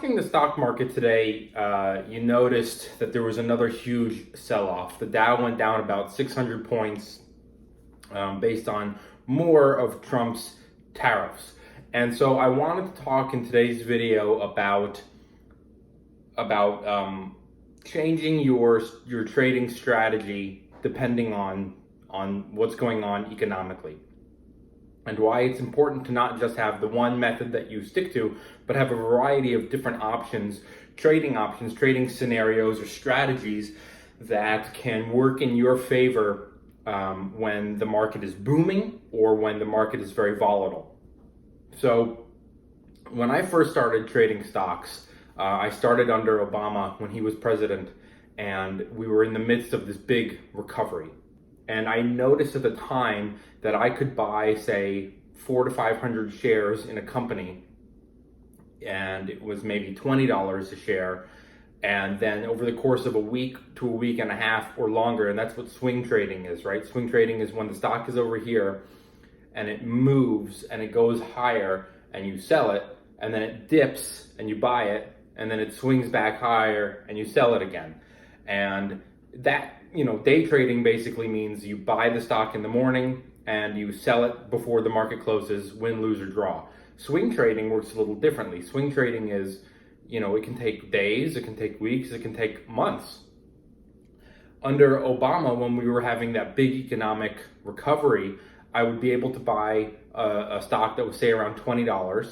In the stock market today, you noticed that there was another huge sell-off. The Dow went down about 600 points based on more of Trump's tariffs. And so I wanted to talk in today's video about changing your trading strategy depending on what's going on economically, and why it's important to not just have the one method that you stick to, but have a variety of different options, trading scenarios or strategies that can work in your favor when the market is booming or when the market is very volatile. So when I first started trading stocks, I started under Obama when he was president, and we were in the midst of this big recovery. And I noticed at the time that I could buy, say, 400 to 500 shares in a company, and it was maybe $20 a share. And then over the course of a week to a week and a half or longer, and that's what swing trading is, right? Swing trading is when the stock is over here and it moves and it goes higher and you sell it, and then it dips and you buy it, and then it swings back higher and you sell it again. And that, day trading basically means you buy the stock in the morning and you sell it before the market closes, win, lose, or draw. Swing trading works a little differently. Swing trading is, it can take days, it can take weeks, it can take months. Under Obama, when we were having that big economic recovery, I would be able to buy a stock that was, say, around $20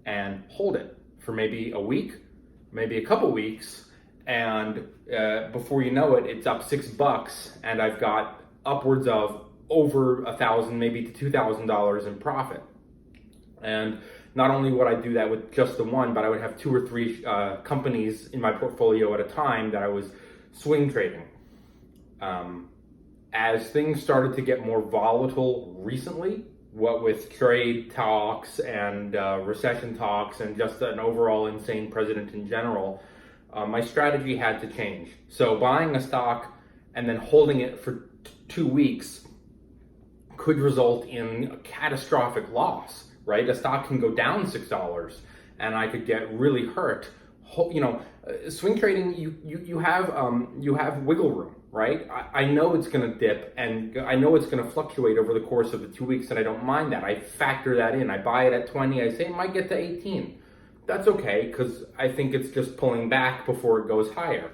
and hold it for maybe a week, maybe a couple weeks, and before you know it, it's up $6, and I've got upwards of over $1,000, maybe to $2,000 in profit. And not only would I do that with just the one, but I would have 2 or 3 companies in my portfolio at a time that I was swing trading. As things started to get more volatile recently, what with trade talks and recession talks and just an overall insane president in general, my strategy had to change. So buying a stock and then holding it for 2 weeks could result in a catastrophic loss, right? A stock can go down $6 and I could get really hurt. Swing trading, you have wiggle room, right? I know it's going to dip, and I know it's going to fluctuate over the course of the 2 weeks, and I don't mind that. I factor that in. I buy it at 20. I say it might get to 18. That's okay, because I think it's just pulling back before it goes higher.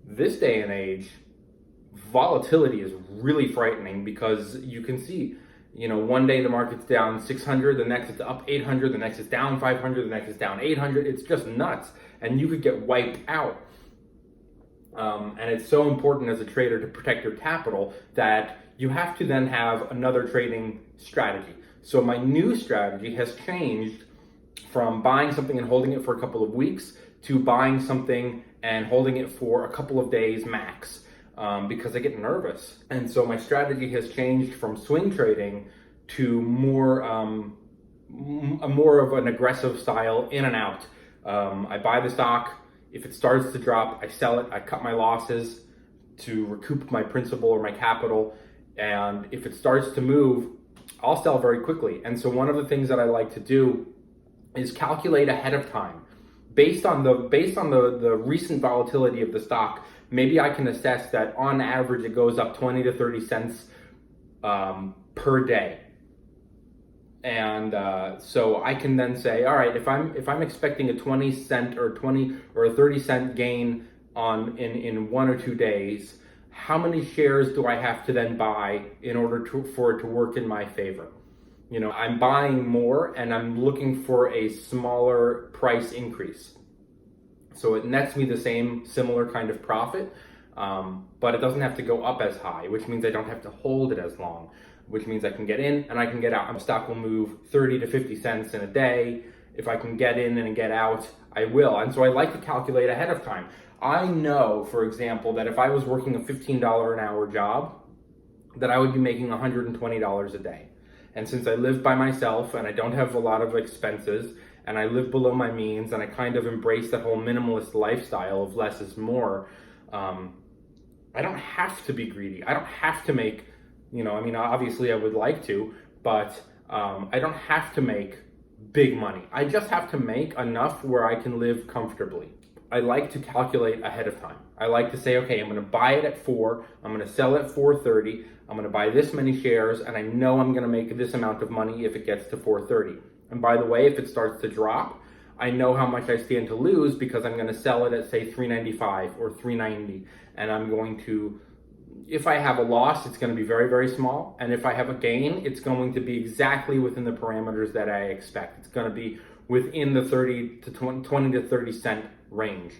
This day and age, volatility is really frightening, because you can see, one day the market's down 600, the next it's up 800, the next it's down 500, the next it's down 800. It's just nuts, and you could get wiped out. And it's so important as a trader to protect your capital that you have to then have another trading strategy. So my new strategy has changed from buying something and holding it for a couple of weeks to buying something and holding it for a couple of days max, because I get nervous. And so my strategy has changed from swing trading to more of an aggressive style, in and out. I buy the stock. If it starts to drop, I sell it. I cut my losses to recoup my principal or my capital. And if it starts to move, I'll sell very quickly. And so one of the things that I like to do is calculate ahead of time. Based on the recent volatility of the stock, maybe I can assess that on average it goes up 20 to 30 cents per day. And so I can then say, all right, if I'm expecting a 20 cent or 20 or a 30 cent gain in 1 or 2 days, how many shares do I have to then buy in order for it to work in my favor? I'm buying more and I'm looking for a smaller price increase. So it nets me the similar kind of profit, but it doesn't have to go up as high, which means I don't have to hold it as long, which means I can get in and I can get out. My stock will move 30 to 50 cents in a day. If I can get in and get out, I will. And so I like to calculate ahead of time. I know, for example, that if I was working a $15 an hour job, that I would be making $120 a day. And since I live by myself and I don't have a lot of expenses and I live below my means and I kind of embrace that whole minimalist lifestyle of less is more, I don't have to be greedy. I don't have to make, obviously I would like to, but I don't have to make big money. I just have to make enough where I can live comfortably. I like to calculate ahead of time. I like to say, okay, I'm going to buy it at 4, I'm going to sell it at 4.30, I'm going to buy this many shares, and I know I'm going to make this amount of money if it gets to 4.30. And by the way, if it starts to drop, I know how much I stand to lose because I'm going to sell it at, say, 3.95 or 3.90, and I'm going to, if I have a loss, it's going to be very, very small, and if I have a gain, it's going to be exactly within the parameters that I expect. It's going to be within the 20 to 30 cent range.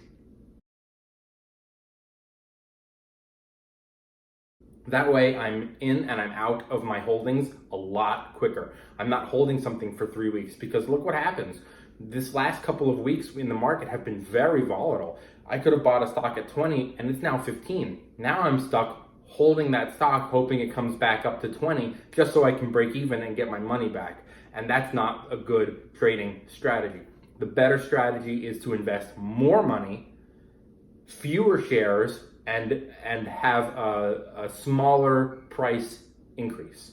That way I'm in and I'm out of my holdings a lot quicker. I'm not holding something for 3 weeks because look what happens. This last couple of weeks in the market have been very volatile. I could have bought a stock at 20 and it's now 15. Now I'm stuck holding that stock, hoping it comes back up to 20 just so I can break even and get my money back. And that's not a good trading strategy. The better strategy is to invest more money, fewer shares, and have a smaller price increase.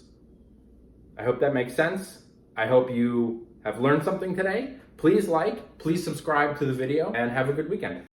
I hope that makes sense. I hope you have learned something today. Please like, please subscribe to the video, and have a good weekend.